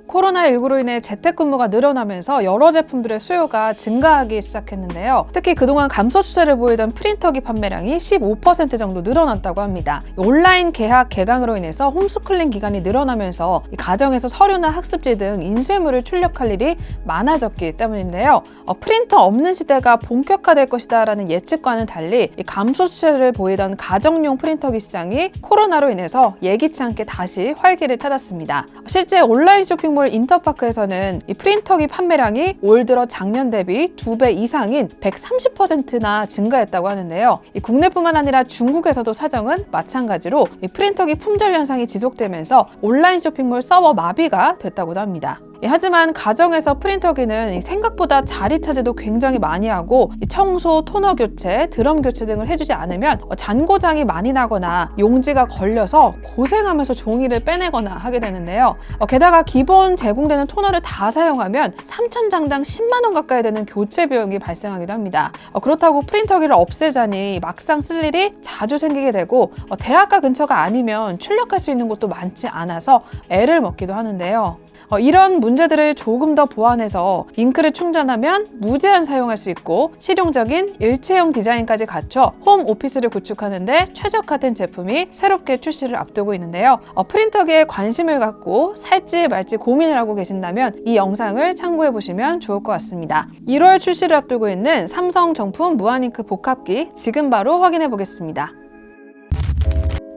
코로나19로 인해 재택근무가 늘어나면서 여러 제품들의 수요가 증가하기 시작했는데요. 특히 그동안 감소 추세를 보이던 프린터기 판매량이 15% 정도 늘어났다고 합니다. 온라인 개학 개강으로 인해서 홈스쿨링 기간이 늘어나면서 가정에서 서류나 학습지 등 인쇄물을 출력할 일이 많아졌기 때문인데요. 프린터 없는 시대가 본격화될 것이다 라는 예측과는 달리 감소 추세를 보이던 가정용 프린터기 시장이 코로나로 인해서 예기치 않게 다시 활기를 찾았습니다. 실제 온라인 쇼핑몰 인터파크에서는 이 프린터기 판매량이 올 들어 작년 대비 2배 이상인 130%나 증가했다고 하는데요. 국내뿐만 아니라 중국에서도 사정은 마찬가지로 이 프린터기 품절 현상이 지속되면서 온라인 쇼핑몰 서버 마비가 됐다고도 합니다. 하지만 가정에서 프린터기는 생각보다 자리 차지도 굉장히 많이 하고 청소, 토너 교체, 드럼 교체 등을 해주지 않으면 잔고장이 많이 나거나 용지가 걸려서 고생하면서 종이를 빼내거나 하게 되는데요. 게다가 기본 제공되는 토너를 다 사용하면 3,000장당 10만 원 가까이 되는 교체 비용이 발생하기도 합니다. 그렇다고 프린터기를 없애자니 막상 쓸 일이 자주 생기게 되고 대학가 근처가 아니면 출력할 수 있는 곳도 많지 않아서 애를 먹기도 하는데요. 이런 문제들을 조금 더 보완해서 잉크를 충전하면 무제한 사용할 수 있고 실용적인 일체형 디자인까지 갖춰 홈 오피스를 구축하는데 최적화된 제품이 새롭게 출시를 앞두고 있는데요. 프린터기에 관심을 갖고 살지 말지 고민을 하고 계신다면 이 영상을 참고해 보시면 좋을 것 같습니다. 1월 출시를 앞두고 있는 삼성 정품 무한잉크 복합기 지금 바로 확인해 보겠습니다.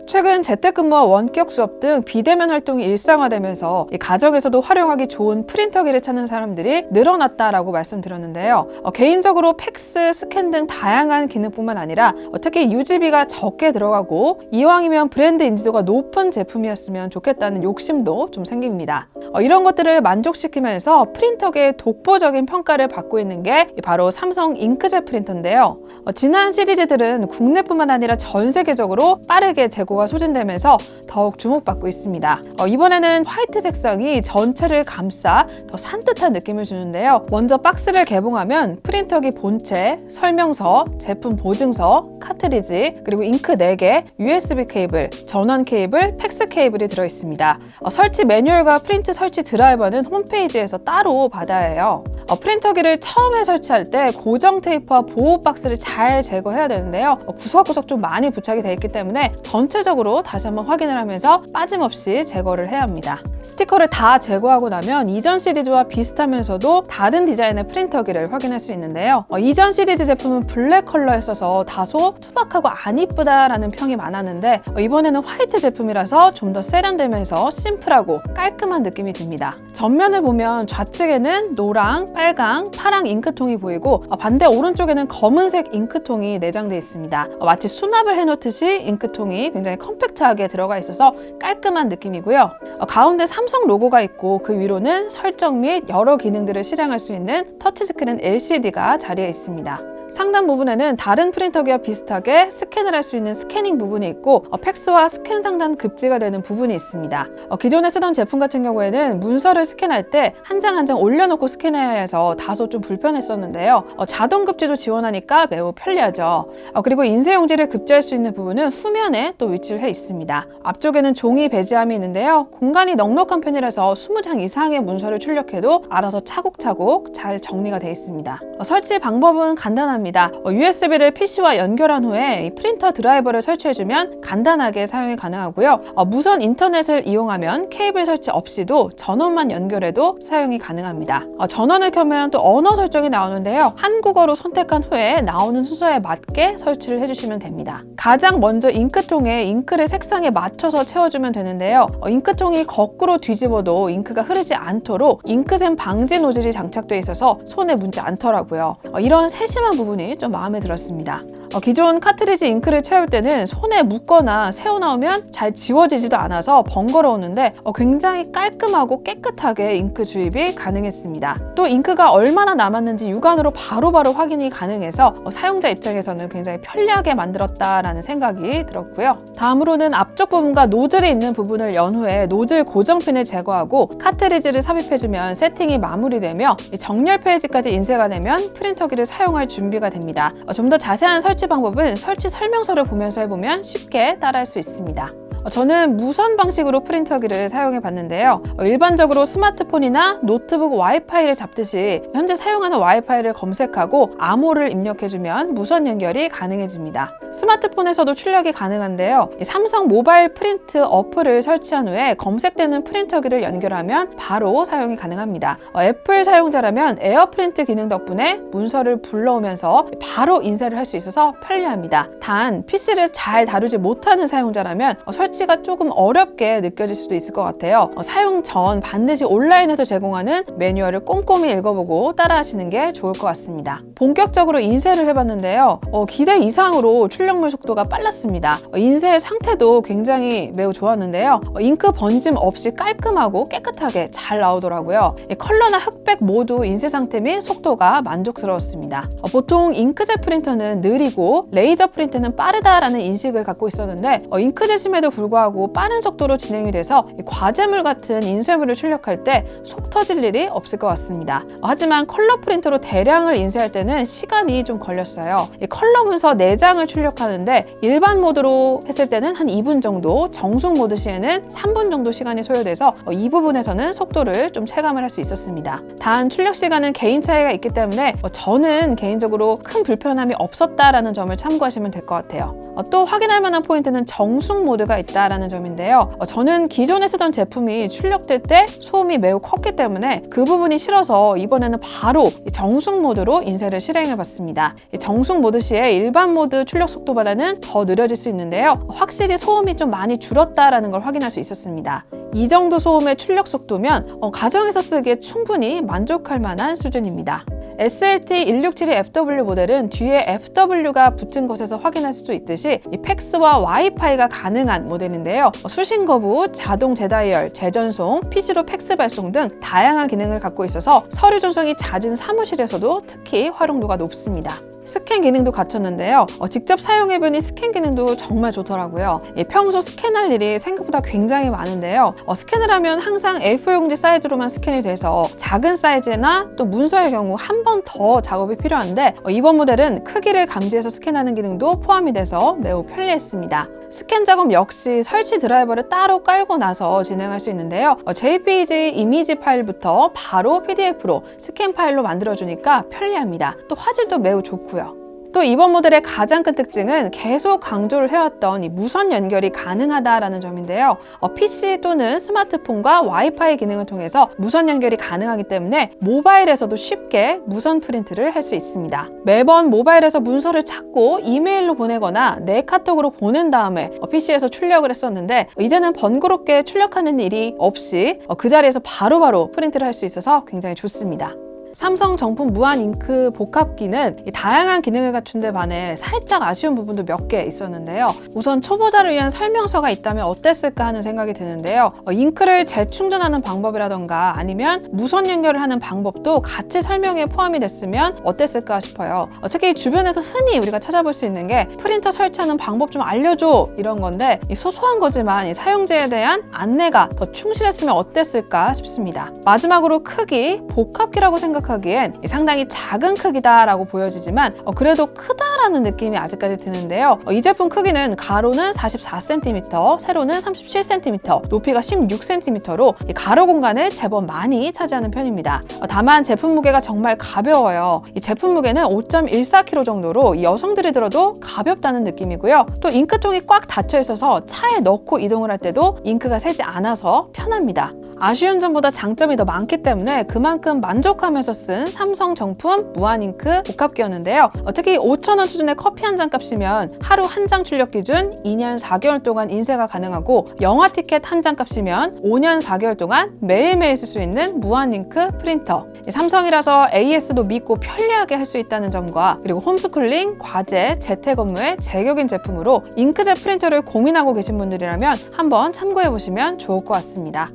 최근 재택근무와 원격 수업 등 비대면 활동이 일상화되면서 가정에서도 활용하기 좋은 프린터기를 찾는 사람들이 늘어났다라고 말씀드렸는데요. 개인적으로 팩스, 스캔 등 다양한 기능뿐만 아니라 특히 유지비가 적게 들어가고 이왕이면 브랜드 인지도가 높은 제품이었으면 좋겠다는 욕심도 좀 생깁니다. 이런 것들을 만족시키면서 프린터기의 독보적인 평가를 받고 있는 게 바로 삼성 잉크젯 프린터인데요. 지난 시리즈들은 국내뿐만 아니라 전 세계적으로 빠르게 재고가 소진되면서 더욱 주목받고 있습니다. 이번에는 화이트 색상이 전체를 감싸 더 산뜻한 느낌을 주는데요. 먼저 박스를 개봉하면 프린터기 본체, 설명서, 제품 보증서, 카트리지, 그리고 잉크 4개, USB 케이블, 전원 케이블, 팩스 케이블이 들어있습니다. 설치 매뉴얼과 프린트 설치 드라이버는 홈페이지에서 따로 받아야 해요. 프린터기를 처음에 설치할 때 고정 테이프와 보호 박스를 잘 제거해야 되는데요. 구석구석 좀 많이 부착이 되어 있기 때문에 전체적으로 다시 한번 확인을 하면서 빠짐없이 제거를 해야 합니다. 스티커를 다 제거하고 나면 이전 시리즈와 비슷하면서도 다른 디자인의 프린터기를 확인할 수 있는데요. 이전 시리즈 제품은 블랙 컬러였어서 다소 투박하고 안 이쁘다라는 평이 많았는데 이번에는 화이트 제품이라서 좀 더 세련되면서 심플하고 깔끔한 느낌이 듭니다. 전면을 보면 좌측에는 노랑, 빨강, 파랑 잉크통이 보이고 반대 오른쪽에는 검은색 잉크통이 내장되어 있습니다. 마치 수납을 해놓듯이 잉크통이 굉장히 컴팩트하게 들어가 있어서 깔끔한 느낌이고요. 가운데 삼성 로고가 있고 그 위로는 설정 및 여러 기능들을 실행할 수 있는 터치스크린 LCD가 자리해 있습니다. 상단 부분에는 다른 프린터기와 비슷하게 스캔을 할 수 있는 스캐닝 부분이 있고 팩스와 스캔 상단 급지가 되는 부분이 있습니다. 기존에 쓰던 제품 같은 경우에는 문서를 스캔할 때 한 장 한 장 올려놓고 스캔해야 해서 다소 좀 불편했었는데요. 자동 급지도 지원하니까 매우 편리하죠. 그리고 인쇄 용지를 급지할 수 있는 부분은 후면에 또 위치를 해 있습니다. 앞쪽에는 종이 배지함이 있는데요. 공간이 넉넉한 편이라서 20장 이상의 문서를 출력해도 알아서 차곡차곡 잘 정리가 되어 있습니다. 설치 방법은 간단합니다. USB를 PC와 연결한 후에 이 프린터 드라이버를 설치해주면 간단하게 사용이 가능하고요. 무선 인터넷을 이용하면 케이블 설치 없이도 전원만 연결해도 사용이 가능합니다. 전원을 켜면 또 언어 설정이 나오는데요. 한국어로 선택한 후에 나오는 순서에 맞게 설치를 해주시면 됩니다. 가장 먼저 잉크통에 잉크를 색상에 맞춰서 채워주면 되는데요. 잉크통이 거꾸로 뒤집어도 잉크가 흐르지 않도록 잉크샘 방지 노즐이 장착되어 있어서 손에 묻지 않더라고요. 이런 세심한 부분이 좀 마음에 들었습니다. 기존 카트리지 잉크를 채울 때는 손에 묻거나 새어나오면 잘 지워지지도 않아서 번거로웠는데 굉장히 깔끔하고 깨끗하게 잉크 주입이 가능했습니다. 또 잉크가 얼마나 남았는지 육안으로 바로바로 확인이 가능해서 사용자 입장에서는 굉장히 편리하게 만들었다라는 생각이 들었고요. 다음으로는 앞쪽 부분과 노즐이 있는 부분을 연 후에 노즐 고정핀을 제거하고 카트리지를 삽입해주면 세팅이 마무리되며 정렬 페이지까지 인쇄가 되면 프린터기를 사용할 준비가 됩니다. 좀 더 자세한 설치 방법은 설치 설명서를 보면서 해보면 쉽게 따라할 수 있습니다. 저는 무선 방식으로 프린터기를 사용해 봤는데요. 일반적으로 스마트폰이나 노트북 와이파이를 잡듯이 현재 사용하는 와이파이를 검색하고 암호를 입력해주면 무선 연결이 가능해집니다. 스마트폰에서도 출력이 가능한데요. 삼성 모바일 프린트 어플을 설치한 후에 검색되는 프린터기를 연결하면 바로 사용이 가능합니다. 애플 사용자라면 에어프린트 기능 덕분에 문서를 불러오면서 바로 인쇄를 할 수 있어서 편리합니다. 단 PC를 잘 다루지 못하는 사용자라면 설치가 조금 어렵게 느껴질 수도 있을 것 같아요. 사용 전 반드시 온라인에서 제공하는 매뉴얼을 꼼꼼히 읽어보고 따라하시는 게 좋을 것 같습니다. 본격적으로 인쇄를 해봤는데요. 기대 이상으로 출력물 속도가 빨랐습니다. 인쇄 상태도 굉장히 매우 좋았는데요. 잉크 번짐 없이 깔끔하고 깨끗하게 잘 나오더라고요. 컬러나 흑백 모두 인쇄 상태 및 속도가 만족스러웠습니다. 보통 잉크젯 프린터는 느리고 레이저 프린트는 빠르다라는 인식을 갖고 있었는데 잉크젯임에도 불구하고 빠른 속도로 진행이 돼서 과제물 같은 인쇄물을 출력할 때 속 터질 일이 없을 것 같습니다. 하지만 컬러 프린터로 대량을 인쇄할 때는 시간이 좀 걸렸어요. 컬러 문서 4장을 출력하는데 일반 모드로 했을 때는 한 2분 정도, 정숙 모드 시에는 3분 정도 시간이 소요돼서 이 부분에서는 속도를 좀 체감을 할 수 있었습니다. 단 출력 시간은 개인 차이가 있기 때문에 저는 개인적으로 큰 불편함이 없었다라는 점을 참고하시면 될 것 같아요. 또 확인할 만한 포인트는 정숙 모드가 있다라는 점인데요. 저는 기존에 쓰던 제품이 출력될 때 소음이 매우 컸기 때문에 그 부분이 싫어서 이번에는 바로 정숙 모드로 인쇄를 실행해 봤습니다. 정숙 모드 시에 일반 모드 출력 속도보다는 더 느려질 수 있는데요. 확실히 소음이 좀 많이 줄었다라는 걸 확인할 수 있었습니다. 이 정도 소음의 출력 속도면 가정에서 쓰기에 충분히 만족할 만한 수준입니다. SLT1672FW 모델은 뒤에 FW가 붙은 것에서 확인할 수 있듯이 이 팩스와 와이파이가 가능한 모델인데요. 수신 거부, 자동 재다이얼, 재전송, PC로 팩스 발송 등 다양한 기능을 갖고 있어서 서류 전송이 잦은 사무실에서도 특히 활용도가 높습니다. 스캔 기능도 갖췄는데요. 직접 사용해보니 스캔 기능도 정말 좋더라고요. 평소 스캔할 일이 생각보다 굉장히 많은데요. 스캔을 하면 항상 A4 용지 사이즈로만 스캔이 돼서 작은 사이즈나 또 문서의 경우 한 번 더 작업이 필요한데 이번 모델은 크기를 감지해서 스캔하는 기능도 포함이 돼서 매우 편리했습니다. 스캔 작업 역시 설치 드라이버를 따로 깔고 나서 진행할 수 있는데요. JPG 이미지 파일부터 바로 PDF로 스캔 파일로 만들어주니까 편리합니다. 또 화질도 매우 좋고요. 또 이번 모델의 가장 큰 특징은 계속 강조를 해왔던 이 무선 연결이 가능하다라는 점인데요. PC 또는 스마트폰과 와이파이 기능을 통해서 무선 연결이 가능하기 때문에 모바일에서도 쉽게 무선 프린트를 할 수 있습니다. 매번 모바일에서 문서를 찾고 이메일로 보내거나 내 카톡으로 보낸 다음에 PC에서 출력을 했었는데 이제는 번거롭게 출력하는 일이 없이 그 자리에서 바로바로 프린트를 할 수 있어서 굉장히 좋습니다. 삼성 정품 무한 잉크 복합기는 다양한 기능을 갖춘 데 반해 살짝 아쉬운 부분도 몇 개 있었는데요. 우선 초보자를 위한 설명서가 있다면 어땠을까 하는 생각이 드는데요. 잉크를 재충전하는 방법이라던가 아니면 무선 연결을 하는 방법도 같이 설명에 포함이 됐으면 어땠을까 싶어요. 특히 주변에서 흔히 우리가 찾아볼 수 있는 게 프린터 설치하는 방법 좀 알려줘 이런 건데 소소한 거지만 사용자에 대한 안내가 더 충실했으면 어땠을까 싶습니다. 마지막으로 크기, 복합기라고 생각하기엔 상당히 작은 크기다라고 보여지지만 그래도 크다라는 느낌이 아직까지 드는데요. 이 제품 크기는 가로는 44cm, 세로는 37cm, 높이가 16cm로 가로 공간을 제법 많이 차지하는 편입니다. 다만 제품 무게가 정말 가벼워요. 이 제품 무게는 5.14kg 정도로 여성들이 들어도 가볍다는 느낌이고요. 또 잉크통이 꽉 닫혀 있어서 차에 넣고 이동을 할 때도 잉크가 새지 않아서 편합니다. 아쉬운 점보다 장점이 더 많기 때문에 그만큼 만족하면서 쓴 삼성 정품 무한 잉크 복합기였는데요. 특히 5,000원 수준의 커피 한 잔 값이면 하루 한 장 출력 기준 2년 4개월 동안 인쇄가 가능하고 영화 티켓 한 장 값이면 5년 4개월 동안 매일매일 쓸 수 있는 무한 잉크 프린터. 삼성이라서 AS도 믿고 편리하게 할 수 있다는 점과 그리고 홈스쿨링, 과제, 재택업무에 제격인 제품으로 잉크젯 프린터를 고민하고 계신 분들이라면 한번 참고해보시면 좋을 것 같습니다.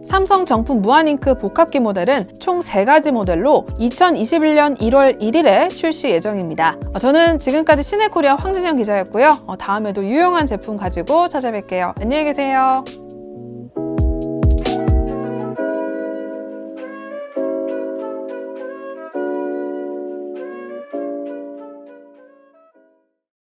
삼성 정품 무한 잉크 복합기 모델은 총 3가지 모델로 2021년 1월 1일에 출시 예정입니다. 저는 지금까지 시네코리아 황진영 기자였고요. 다음에도 유용한 제품 가지고 찾아뵐게요. 안녕히 계세요.